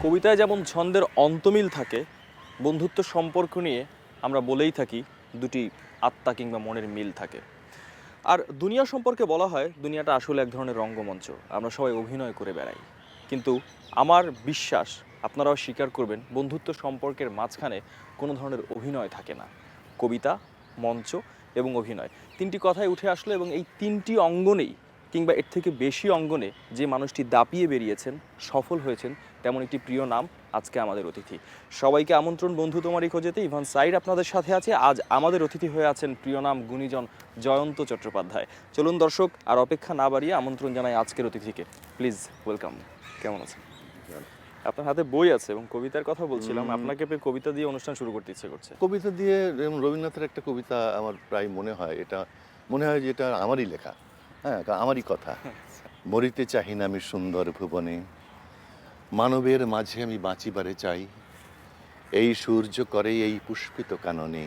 কবিতায় যেমন ছন্দের অন্তমিল থাকে, বন্ধুত্ব সম্পর্ক নিয়ে আমরা বলেই থাকি দুটি আত্মা কিংবা মনের মিল থাকে। আর দুনিয়া সম্পর্কে বলা হয় দুনিয়াটা আসলে এক ধরনের রঙ্গমঞ্চ, আমরা সবাই অভিনয় করে বেড়াই। কিন্তু আমার বিশ্বাস আপনারাও স্বীকার করবেন, বন্ধুত্ব সম্পর্কের মাঝখানে কোনো ধরনের অভিনয় থাকে না। কবিতা, মঞ্চ এবং অভিনয়, তিনটি কথাই উঠে আসলো এবং এই তিনটি অঙ্গনেই কিংবা এর থেকে বেশি অঙ্গনে যে মানুষটি দাপিয়ে বেরিয়েছেন, সফল হয়েছেন, তেমন একটি প্রিয় নাম আজকে আমাদের অতিথি। সবাইকে আমন্ত্রণ বন্ধু তোমারই খোঁজেতে। ইভান সাইড আপনাদের সাথে আছে। আজ আমাদের অতিথি হয়ে আছেন প্রিয় নাম গুণীজন জয়ন্ত চট্টোপাধ্যায়। চলুন দর্শক, আর অপেক্ষা না বাড়িয়ে আমন্ত্রণ জানাই আজকের অতিথিকে। Please welcome. কেমন আছেন? আপনার হাতে বই আছে এবং কবিতার কথা বলছিলাম, আপনাকে পেয়ে কবিতা দিয়ে অনুষ্ঠান শুরু করতে ইচ্ছে করছে। কবিতা দিয়ে রবীন্দ্রনাথের একটা কবিতা আমার প্রায় মনে হয়, এটা মনে হয় যে এটা আমারই লেখা, হ্যাঁ, আমারই কথা। মরিতে চাহি না আমি সুন্দর ভুবনে, মানবের মাঝে আমি বাঁচিবারে চাই। এই সূর্য করে এই পুষ্পিত কাননে,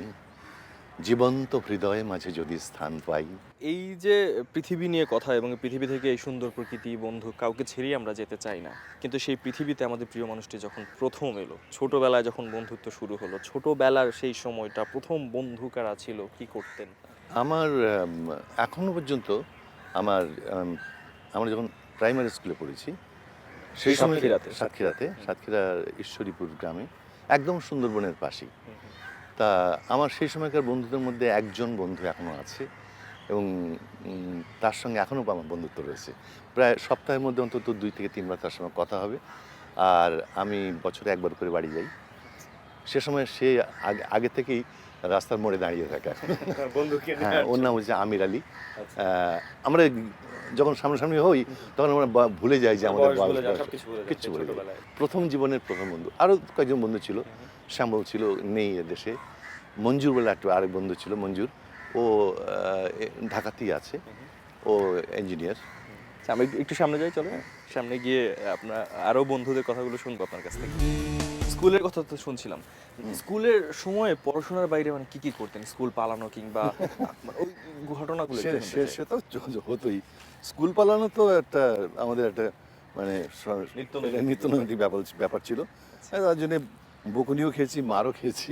জীবন্ত হৃদয়ে মাঝে যদি স্থান পাই। এই যে পৃথিবী নিয়ে কথা এবং পৃথিবী থেকে এই সুন্দর প্রকৃতি, বন্ধু, কাউকে ছেড়েই আমরা যেতে চাই না, কিন্তু সেই পৃথিবীতে আমাদের প্রিয় মানুষটি যখন প্রথম এলো, ছোটবেলায় যখন বন্ধুত্ব শুরু হলো, ছোটবেলার সেই সময়টা, প্রথম বন্ধু কারা ছিল, কি করতেন? আমার এখনো পর্যন্ত আমার আমরা যখন প্রাইমারি স্কুলে পড়েছি সেই সময় সাতক্ষীরার ঈশ্বরীপুর গ্রামে, একদম সুন্দরবনের পাশেই। তা আমার সেই সময়কার বন্ধুদের মধ্যে একজন বন্ধু এখনও আছে এবং তার সঙ্গে এখনও আমার বন্ধুত্ব রয়েছে। প্রায় সপ্তাহের মধ্যে অন্তত 2 থেকে 3 বার তার সঙ্গে কথা হবে। আর আমি বছরে একবার করে বাড়ি যাই। সে সময় সে আগে থেকেই রাস্তার মোড়ে দাঁড়িয়ে থাকে। হ্যাঁ, ওর নাম হচ্ছে আমির আলী। আমরা যখন সামনাসামনি হই তখন আমরা ভুলে যাই যে আমাদের কিচ্ছু বলে যাই। প্রথম জীবনের প্রথম বন্ধু। আরও কয়েকজন বন্ধু ছিল, শ্যামল ছিল, নেই দেশে। মঞ্জুর বলে একটা আরেক বন্ধু ছিল, মঞ্জুর। ও ঢাকাতেই আছে, ও ইঞ্জিনিয়ার। আমরা একটু সামনে যাই, চলো। সামনে গিয়ে আপনার আরও বন্ধুদের কথাগুলো শুনবো আপনার কাছ থেকে। স্কুলের কথা তো শুনছিলাম, স্কুলের সময়ে পড়াশোনার বাইরে মানে কি কি করতেন? স্কুল পালানো কিংবা ওই ঘটনাগুলো সে তো হতোই। স্কুল পালানো তো একটা আমাদের একটা মানে নিত্য নৈমিত্তিক ব্যাপার ছিল। তার জন্যে বকুনিও খেয়েছি, মারও খেয়েছি।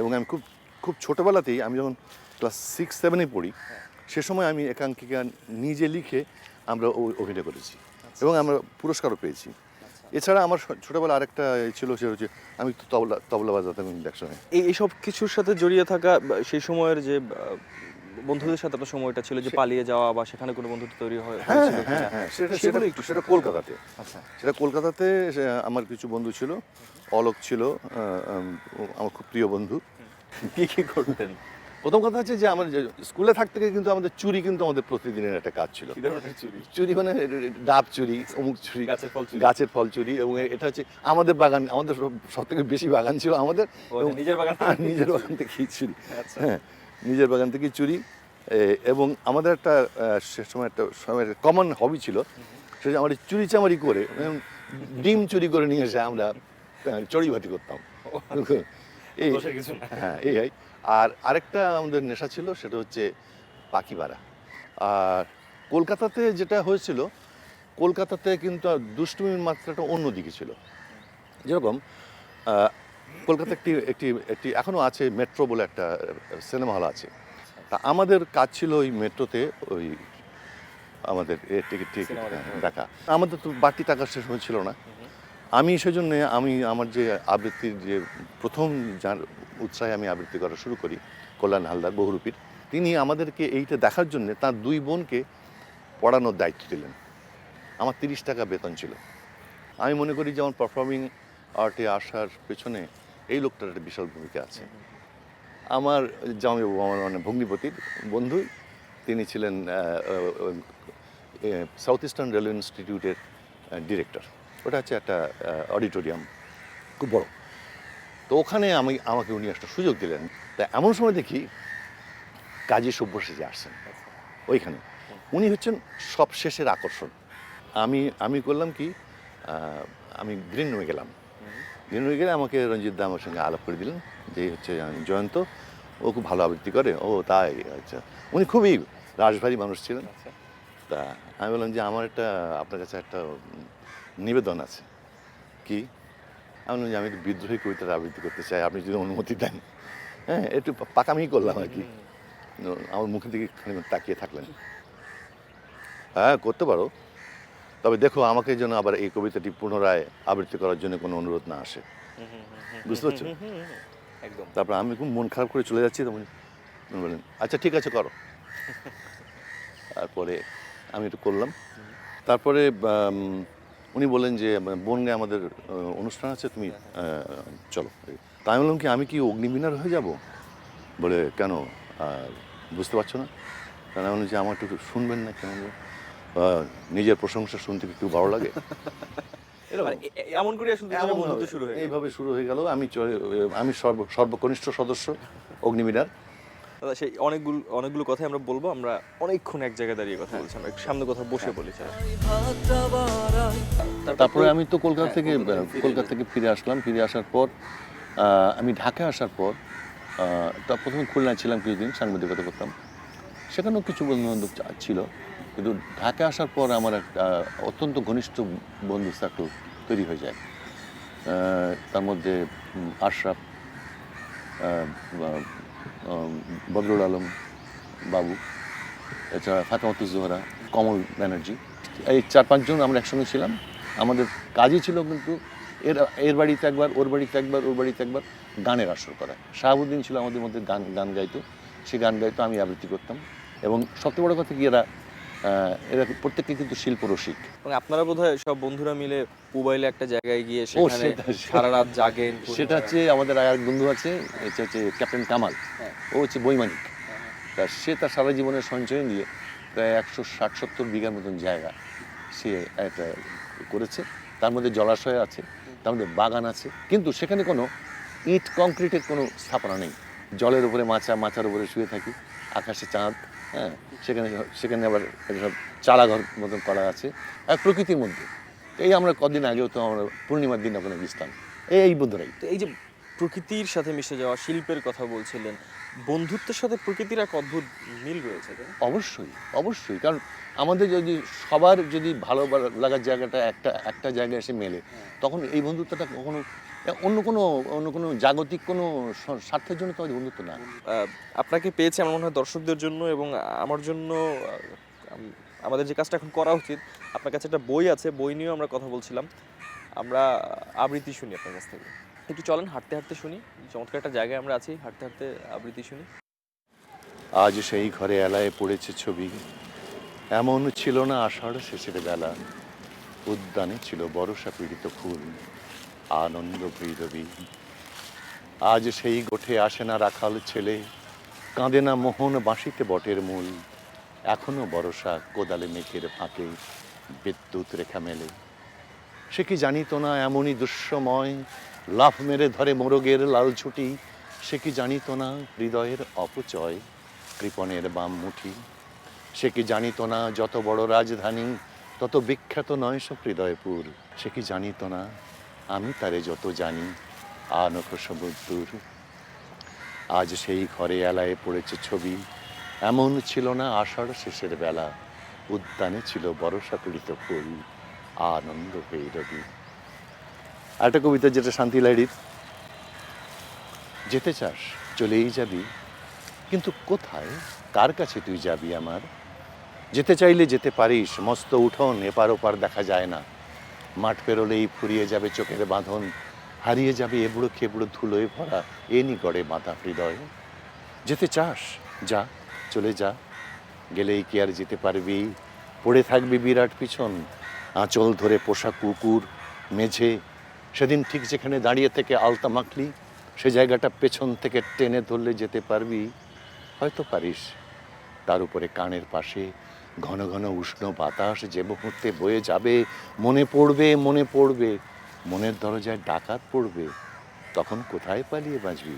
এবং আমি খুব খুব ছোটোবেলাতেই, আমি যখন ক্লাস 6-7-এ পড়ি, সে সময় আমি একাঙ্কিকা নিজে লিখে আমরা অভিনয় করেছি এবং আমরা পুরস্কারও পেয়েছি। এছাড়া আমার ছোটোবেলা আরেকটা ছিল, সে হচ্ছে আমি তো তবলা বাজাতাম একসঙ্গে। এইসব কিছুর সাথে জড়িয়ে থাকা সেই সময়ের যে বন্ধুদের সাথে আপনার সময়টা ছিল, যে পালিয়ে যাওয়া বা সেখানে কোনো বন্ধুত্ব তৈরি হয়েছিল? হ্যাঁ, সেটা কলকাতাতে। আচ্ছা, সেটা কলকাতাতে আমার কিছু বন্ধু ছিল। অলোক ছিল আমার খুব প্রিয় বন্ধু। কি কি করতেন? প্রথম কথা হচ্ছে যে আমার স্কুলে থাকতে গিয়ে কিন্তু আমাদের চুরি কিন্তু আমাদের প্রতিদিনের একটা কাজ ছিল। চুরি মানে ডাব চুরি, অমুক চুরি, গাছের ফল চুরি। এবং এটা হচ্ছে আমাদের বাগান, আমাদের সব থেকে বেশি বাগান ছিল আমাদের, নিজের বাগান থেকেই চুরি। হ্যাঁ, নিজের বাগান থেকেই চুরি। এবং আমাদের একটা সে সময় একটা কমন হবি ছিল, সেটা আমরা চুরি চামারি করে ডিম চুরি করে নিয়ে এসে আমরা চড়িভাতি করতাম। হ্যাঁ, এই। আর আরেকটা আমাদের নেশা ছিল, সেটা হচ্ছে পাখি মারা। আর কলকাতাতে যেটা হয়েছিল, কলকাতাতে কিন্তু দুষ্টুমির মাত্রাটা অন্যদিকে ছিল। যেরকম কলকাতা একটি এখনও আছে, মেট্রো বলে একটা সিনেমা হল আছে। তা আমাদের কাজ ছিল ওই মেট্রোতে ওই আমাদের টিকিট দেখা। আমাদের তো বাড়তি টাকা সে সময় ছিল না। আমি সেজন্য আমার যে আবৃত্তির যে প্রথম যার উৎসাহে আমি আবৃত্তি করা শুরু করি, কল্যাণ হালদার বহুরূপীর, তিনি আমাদেরকে এইটা দেখার জন্য তার 2 বোনকে পড়ানোর দায়িত্ব দিলেন। আমার 30 টাকা বেতন ছিল। আমি মনে করি যে আমার পারফর্মিং আর্টে আসার পেছনে এই লোকটার একটা বিশাল ভূমিকা আছে। আমার জামাইবাবু, আমার মানে ভগ্নিপতির বন্ধু, তিনি ছিলেন সাউথ ইস্টার্ন রেলওয়ে ইনস্টিটিউটের ডিরেক্টর। ওটা হচ্ছে একটা অডিটোরিয়াম, খুব বড়। তো ওখানে আমাকে উনি একটা সুযোগ দিলেন। তা এমন সময় দেখি কাজী সব্যসাচী আসছেন ওইখানে। উনি হচ্ছেন সব শেষের আকর্ষণ। আমি করলাম কি, আমি গ্রিন রুমে গেলাম। গ্রিন রুমে গেলে আমাকে রঞ্জিত দা আমার সঙ্গে আলাপ করে দিলেন যে হচ্ছে জয়ন্ত, ও খুব ভালো আবৃত্তি করে। ও তাই, আচ্ছা। উনি খুবই রাশভারী মানুষ ছিলেন। তা আমি বললাম যে আমার আপনার কাছে একটা নিবেদন আছে। কি? আমি বললাম যে আমি একটু বিদ্রোহী কবিতার আবৃত্তি করতে চাই, আপনি যদি অনুমতি দেন। হ্যাঁ, একটু পাকামি করলাম আর কি। আমার মুখের দিকে খানিক তাকিয়ে থাকলেন। হ্যাঁ, করতে পারো, তবে দেখো আমাকে যেন আবার এই কবিতাটি পুনরায় আবৃত্তি করার জন্য কোনো অনুরোধ না আসে। বুঝতে পারছো? একদম। তারপর আমি খুব মন খারাপ করে চলে যাচ্ছি, তখন উনি বললেন আচ্ছা ঠিক আছে করো। তারপরে আমি একটু করলাম। তারপরে উনি বললেন যে বনগাঁ আমাদের অনুষ্ঠান আছে, তুমি চলো। তাই আমি বললাম কি আমি কি অগ্নিবীণার হয়ে যাব? বলে কেন, বুঝতে পারছো না? কারণ আমি বললাম যে আমার একটু শুনবেন না কেন? নিজের প্রশংসা শুনতে কি একটু ভালো লাগে? মানে এমন করে আসলে দুজনের বন্ধুত্ব শুরু হয়ে গেল। এইভাবে শুরু হয়ে গেল। আমি সর্বকনিষ্ঠ সদস্য অগ্নিবীণার। দাদা সেই অনেকগুলো কথাই আমরা বলবো, আমরা অনেকক্ষণ এক জায়গায় দাঁড়িয়ে কথা বলছি, আমরা একটু সামনে কথা বসে বলি চলো। তারপরে আমি তো কলকাতা থেকে ফিরে আসলাম। ফিরে আসার পর আমি ঢাকায় আসার পর তা প্রথমে খুলনায় ছিলাম কিছুদিন, সাংবাদিকতা করতাম। সেখানেও কিছু বন্ধুবান্ধব ছিল, কিন্তু ঢাকায় আসার পর আমার একটা অত্যন্ত ঘনিষ্ঠ বন্ধু সার্কেল তৈরি হয়ে যায়। তার মধ্যে আশরাফ, বদরুল আলম বাবু, এছাড়া ফাতেমাতুজ জোহরা, কমল ব্যানার্জি, এই 4-5 জন আমরা একসঙ্গে ছিলাম। আমাদের কাজই ছিল কিন্তু এর বাড়িতে একবার, ওর বাড়িতে একবার, ওর বাড়িতে একবার গানের আসর করা। শাহাবুদ্দিন ছিল আমাদের মধ্যে, গান গাইতো, সে গান গাইতো, আমি আবৃত্তি করতাম। এবং সবচেয়ে বড় কথা কি, এরা প্রত্যেককে কিন্তু শিল্পরসিক। এবং আপনারা বোধহয় সব বন্ধুরা মিলে মোবাইলে একটা জায়গায় গিয়ে সেখানে সারা রাত জাগেন। সেটা হচ্ছে আমাদের আর বন্ধু আছে, এটা হচ্ছে ক্যাপ্টেন কামাল, ও হচ্ছে বৈমানিক। তা সে তার সারা জীবনের সঞ্চয় নিয়ে প্রায় 160-70 বিঘার মতন জায়গা সে একটা করেছে। তার মধ্যে জলাশয় আছে, তার মধ্যে বাগান আছে, কিন্তু সেখানে কোনো ইট কংক্রিটের কোনো স্থাপনা নেই। জলের উপরে মাচার উপরে শুয়ে থাকি, আকাশে চাঁদ। হ্যাঁ, সেখানে আবার সব চালাঘর মতন করা আছে, আর প্রকৃতির মধ্যে। এই আমরা কদিন আগেও তো আমরা পূর্ণিমার দিন ওখানে গেছিলাম, এই বোধহয়। তো এই যে প্রকৃতির সাথে মিশে যাওয়া, শিল্পের কথা বলছিলেন, বন্ধুত্বের সাথে প্রকৃতির এক অদ্ভুত মিল রয়েছে। অবশ্যই অবশ্যই, কারণ আমাদের যদি সবার যদি ভালো লাগার জায়গাটা একটা জায়গায় এসে মেলে, তখন এই বন্ধুত্বটা কখনো অন্য কোনো জাগতিক কোনো স্বার্থের জন্য তো বন্ধুত্ব না। আপনাকে পেয়েছি আমার মনে হয় দর্শকদের জন্য এবং আমার জন্য। আমাদের যে কাজটা এখন করা উচিত, আপনার কাছে একটা বই আছে, বই নিয়েও আমরা কথা বলছিলাম। আমরা আবৃত্তি শুনি আপনার কাছ থেকে, একটু চলেন হাঁটতে হাঁটতে শুনি। চমৎকার একটা জায়গায় আমরা আছি, হাঁটতে হাঁটতে আবৃত্তি শুনি। আজ সেই ঘরে এলায় পড়েছে ছবি, এমন ছিল না আষাঢ় শেষের বেলা, উদ্যানে ছিল বরষা পীড়িত ফুল, আনন্দ ভৈরবী। আজ সেই গোঠে আসে না রাখাল ছেলে, কাঁদে না মোহন বাঁশিতে বটের মূল, এখনো বরষা কোদালে মেঘের ফাঁকে বিদ্যুৎ রেখা মেলে। সে কি জানিত না এমনই দুঃসময় লাফ মেরে ধরে মোরগের লাল ছুটি, সে কি জানিত না হৃদয়ের অপচয় কৃপণের বাম মুঠি, সে কি জানিত না যত বড় রাজধানী তত বিখ্যাত নয় সব হৃদয়পুর, সে কি জানিত না আমি তারে যত জানি আনখ সমুদ্র। আজ সেই ঘরে এলায় পড়েছে ছবি, এমন ছিল না আষাঢ় শেষের বেলা, উদ্যানে ছিল বরষা পীড়িত ফুল, আনন্দ ভৈরবী। একটা কবিতা যেটা শান্তি লাহিড়ীর, যেতে চাস চলেই যাবি, কিন্তু কোথায় কার কাছে তুই যাবি আমার, যেতে চাইলে যেতে পারিস মস্ত উঠোন এপার ওপার দেখা যায় না, মাঠ পেরোলেই ফুরিয়ে যাবে চোখের বাঁধন, হারিয়ে যাবে এবড়ো খেবড়ো ধুলোয় ভরা এনি গড়ে বাঁধা হৃদয়। যেতে চাস যা, চলে যা, গেলেই কি আর যেতে পারবি, পড়ে থাকবি বিরাট পিছন, আঁচল ধরে পোষা কুকুর মেঝে, সেদিন ঠিক যেখানে দাঁড়িয়ে থেকে আলতা মাখলি সে জায়গাটা পেছন থেকে টেনে ধরলে যেতে পারবি, হয়তো পারিস। তার উপরে কানের পাশে ঘন ঘন উষ্ণ বাতাস যে মুহূর্তে বয়ে যাবে, মনে পড়বে মনে পড়বে, মনের দরজায় ডাকাত পড়বে, তখন কোথায় পালিয়ে বাঁচবি,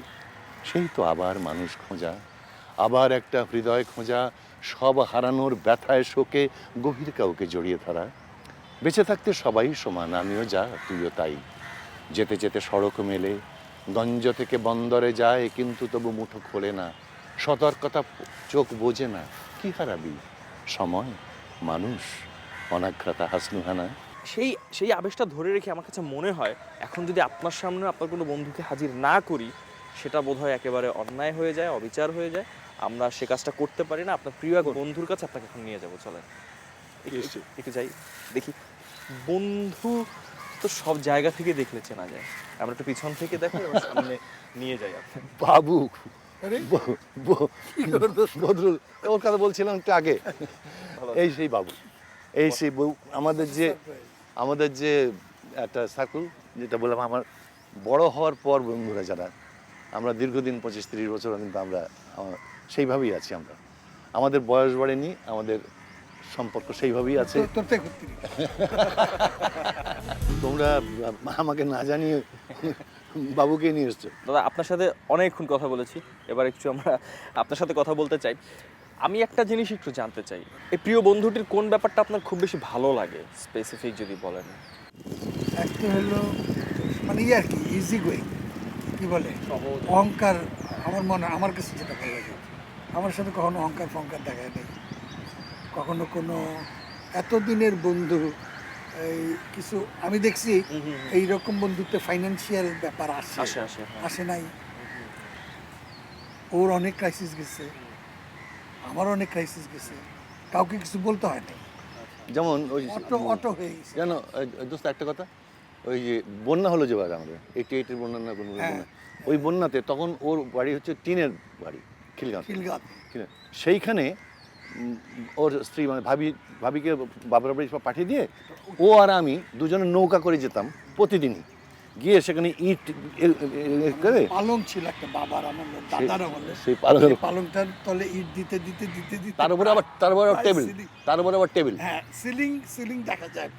সেই তো আবার মানুষ খোঁজা, আবার একটা হৃদয় খোঁজা, সব হারানোর ব্যথায় শোকে গভীর কাউকে জড়িয়ে ধরা। বেঁচে থাকতে সবাই সমান, আমিও যা তুইও তাই, যেতে যেতে সড়ক মেলে, গঞ্জ থেকে বন্দরে যায় কিন্তু তবু মুঠো খোলে না, সতর্কতা চোখ বোঝে না, কি হারাবি, সময়, মানুষ, অনাঘ্রাতা হাসনুহানা। সেই সেই আবেশটা ধরে রেখে আমার কাছে মনে হয় এখন যদি আপনার সামনে আপনার কোনো বন্ধুকে হাজির না করি, সেটা বোধহয় একেবারে অন্যায় হয়ে যায়, অবিচার হয়ে যায়। আমরা সে কাজটা করতে পারি না। আপনার প্রিয় এক বন্ধুর কাছে আপনাকে এখন নিয়ে যাবো, চলেন একটু যাই দেখি। বন্ধু তো সব জায়গা থেকে দেখলে চেনা যায়, আমরা একটু পিছন থেকে দেখাই, ওর সামনে নিয়ে যাই আপনাকে। বাবু বদরুল, ওর কথা বলছিলাম একটু আগে। এই সেই বাবু, এই সেই বউ। আমাদের যে একটা সার্কেল, যেটা বললাম, আমার বড় হওয়ার পর বন্ধুরা যারা, আমরা দীর্ঘদিন 25-30 বছর কিন্তু আমরা সেইভাবেই আছি। আমরা, আমাদের বয়স বাড়েনি, আমাদের সম্পর্ক সেইভাবেই আছে। তোমরা আমাকে না জানিয়ে বাবুকে নিয়ে এসছো। দাদা, আপনার সাথে অনেকক্ষণ কথা বলেছি, এবার একটু আমরা আপনার সাথে কথা বলতে চাই। আমি একটা জিনিস একটু জানতে চাই, এই প্রিয় বন্ধুটির কোন ব্যাপারটা আপনার খুব বেশি ভালো লাগে, স্পেসিফিক যদি বলেন। একটা হলো মানে আর কি ইজি গোয়িং, কি বলে অহংকার। আমার কাছে যেটা ভালো লাগে, আমার সাথে কখনো অহংকার ফহংকার দেখায় নেই, কখনো কোনো এতদিনের বন্ধু এই কিছু আমি দেখছি এইরকম বন্ধুত্বে ফাইন্যান্সিয়াল ব্যাপার আসে নাই। ওর অনেক ক্রাইসিস গেছে, আমার অনেক ক্রাইসিস গেছে, কাউকে কিছু বলতে হয় না, যেমন ওই অটো হয়ে গেছে। জানো দোস্ত, একটা কথা, ওই যে বন্যা হলো যেবার আমাদের 88-এর বন্যা না কোনো বন্যা, ওই বন্যাতে তখন ওর বাড়ি হচ্ছে টিনের বাড়ি, খিলগাঁও। সেইখানে ওর স্ত্রী মানে ভাবিকে বাবার বাড়ি সব পাঠিয়ে দিয়ে ও আর আমি দুজনে নৌকা করে যেতাম প্রতিদিনই, গিয়ে সেখানে ইট করে পালং ছিল একটা বাবার, আমার দাদার আমলে, সেই পালংটার তলে ইট দিতে দিতে দিতে দিতে তার উপরে আবার টেবিল, হ্যাঁ সিলিং দেখা যায়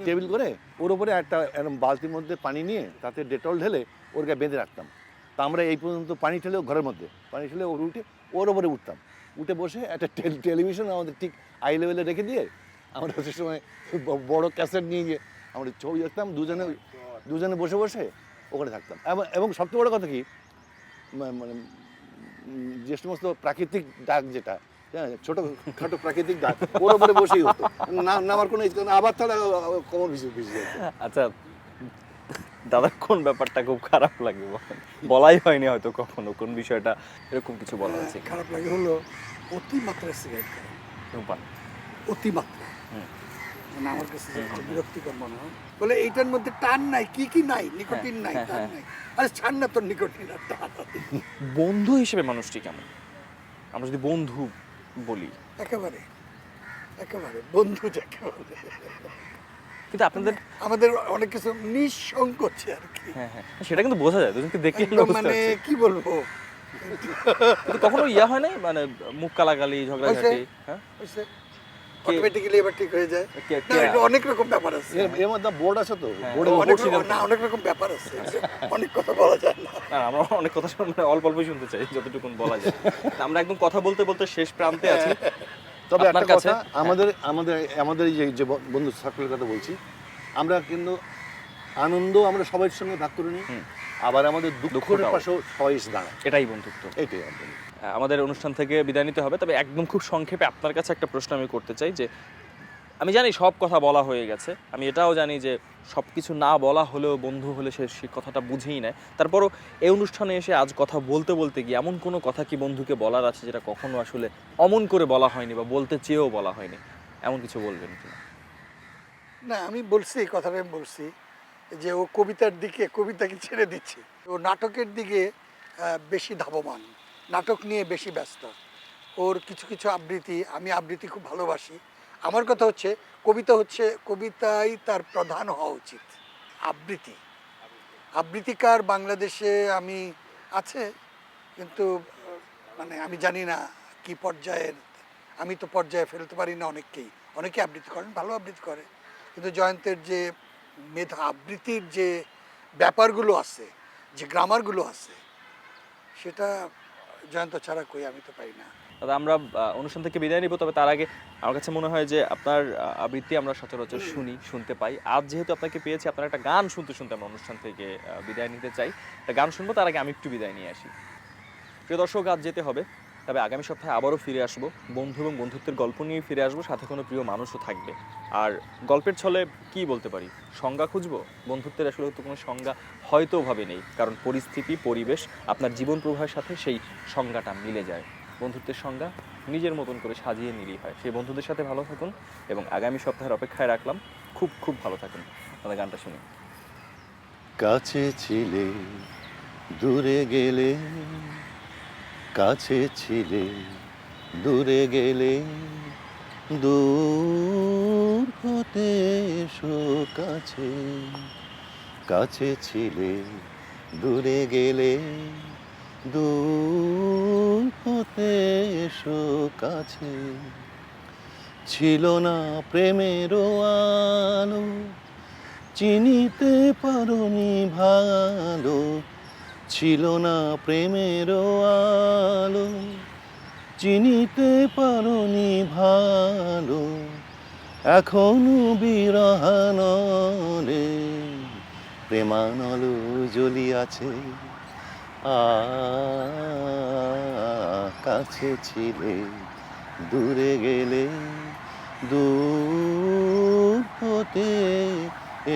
টেবিল করে ওর উপরে একটা এরকম বালতির মধ্যে পানি নিয়ে তাতে ডেটল ঢেলে ওর গায়ে বেঁধে রাখতাম। তা আমরা এই পর্যন্ত পানি ঠেলেও ঘরের মধ্যে পানি ঠেলে ওর উঠে ওর ওপরে উঠতাম, উঠে বসে একটা টেলিভিশন আমাদের ঠিক আই লেভেলে রেখে দিয়ে আমরা সে সময় বড় ক্যাসেট নিয়ে গিয়ে আমরা ছবি দেখতাম, দুজনে বসে বসে ওখানে থাকতাম। এবং সবচেয়ে বড় কথা কি, মানে যে সমস্ত প্রাকৃতিক ডাক, যেটা ছোটখাটো প্রাকৃতিক ডাক, ওর উপরে বসেই হতো, নামার কোনো আবার তাহলে কোমর ভিজে। আচ্ছা দাদা, কোন ব্যাপারটা খুব খারাপ লাগে বলাই হয়নি হয়তো কখনো, কোন বিষয়টা এরকম কিছু বলা আছে? খারাপ লাগে হলো অতিমাত্রায় সিগারেট খাওয়া, অতিমাত্রা, মানে আমার কাছে বিরক্তিকর মনে হয়। বলে এইটার মধ্যে টান নাই, কি নাই, নিকোটিন নাই, টান নাই। আরে ছাড় না তোর নিকোটিন আর টান। বন্ধু হিসেবে মানুষটি কেমন, আমরা যদি বন্ধু বলি? একেবারে বন্ধু যাকে বলে। কিন্তু আমাদের অনেক কিছু নিঃসংকোচ আর কি। হ্যাঁ, সেটা কিন্তু বোঝা যায়, দুজনকে দেখলে মানে কি বলবো, কিন্তু কখনো ইয়া হয় না, মানে মুখ কালাগালি, ঝগড়াঝাটি? হ্যাঁ, অটোমেটিক্যালি এবার ঠিক হয়ে যায়। অনেক রকম ব্যাপার আছে, এর মধ্যে বোর্ড আছে তো, অনেক রকম ব্যাপার আছে, অনেক কথা বলা যায় না। আমরা অনেক কথা অল্প শুনতে চাই, যতটুকু বলা যায়। আমরা একদম কথা বলতে বলতে শেষ প্রান্তে আছি। তবে একটা কথা, আমাদের এই যে বন্ধু সার্কেলের কথা বলছি, আমরা কিন্তু আনন্দ আমরা সবার সঙ্গে ভাগ করে নিই, আবার আমাদের দুঃখের পাশেও সবাই দাঁড়ায়। এটাই বন্ধুত্ব। এইটাই আমাদের অনুষ্ঠান থেকে বিদায় নিতে হবে, তবে একদম খুব সংক্ষেপে আপনার কাছে একটা প্রশ্ন আমি করতে চাই। যে আমি জানি সব কথা বলা হয়ে গেছে, আমি এটাও জানি যে সব কিছু না বলা হলেও বন্ধু হলে সে কথাটা বুঝেই নেয়, তারপরও এই অনুষ্ঠানে এসে আজ কথা বলতে বলতে গিয়ে এমন কোনো কথা কি বন্ধুকে বলার আছে যেটা কখনো আসলে অমন করে বলা হয়নি বা বলতে চেয়েও বলা হয়নি, এমন কিছু বলবেন কিনা? না, আমি বলছি, এই কথাটা আমি বলছি যে ও কবিতাকে ছেড়ে দিচ্ছে, ও নাটকের দিকে বেশি ধাবমান, নাটক নিয়ে বেশি ব্যস্ত। ওর কিছু আবৃত্তি, আমি আবৃত্তি খুব ভালোবাসি। আমার কথা হচ্ছে কবিতাই তার প্রধান হওয়া উচিত। আবৃত্তিকার বাংলাদেশে আমি আছে, কিন্তু মানে আমি জানি না কি পর্যায়ের, আমি তো পর্যায়ে ফেলতে পারি না। অনেকে আবৃত্তি করেন, ভালো আবৃত্তি করে, কিন্তু জয়ন্তের যে মেধা, আবৃত্তির যে ব্যাপারগুলো আছে, যে গ্রামারগুলো আছে, সেটা জয়ন্ত ছাড়া কই আমি তো পাই না। তবে আমরা অনুষ্ঠান থেকে বিদায় নিব, তবে তার আগে আমার কাছে মনে হয় যে আপনার আবৃত্তি আমরা সচরাচর শুনতে পাই। আজ যেহেতু আপনাকে পেয়েছি, আপনার একটা গান শুনতে আমরা অনুষ্ঠান থেকে বিদায় নিতে চাই। একটা গান শুনবো, তার আগে আমি একটু বিদায় নিয়ে আসি। প্রিয় দর্শক, আজ যেতে হবে, তবে আগামী সপ্তাহে আবারও ফিরে আসবো, বন্ধু এবং বন্ধুত্বের গল্প নিয়ে ফিরে আসবো, সাথে কোনো প্রিয় মানুষও থাকবে। আর গল্পের ছলে কি বলতে পারি, সংজ্ঞা খুঁজবো? বন্ধুত্বের আসলে তো কোনো সংজ্ঞা হয়তো ভাবে নেই, কারণ পরিস্থিতি, পরিবেশ, আপনার জীবন প্রবাহের সাথে সেই সংজ্ঞাটা মিলে যায়। বন্ধুত্বের সংজ্ঞা নিজের মতন করে সাজিয়ে নিলেই হয়। সেই বন্ধুদের সাথে ভালো থাকুন এবং আগামী সপ্তাহের অপেক্ষায় রাখলাম। খুব খুব ভালো থাকুন। আপনাদের গানটা শুনুন। কাছে ছিলে দূরে গেলে, কাছে ছিলে দূরে গেলে, দূর হতে এসো কাছে। কাছে ছিলে দূরে গেলে, দূর হতে এসো কাছে। ছিল না প্রেমের আলো, চিনিতে পারোনি ভালো। ছিল না প্রেমের আলো, চিনিতে পারোনি ভালো। এখনো বিরহানলে প্রেমানল জ্বলিয়াছে। কাছে ছিলে দূরে গেলে, দূর হতে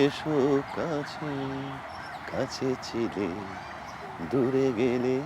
এসো কাছে। কাছে ছিলে দূরে গেলে।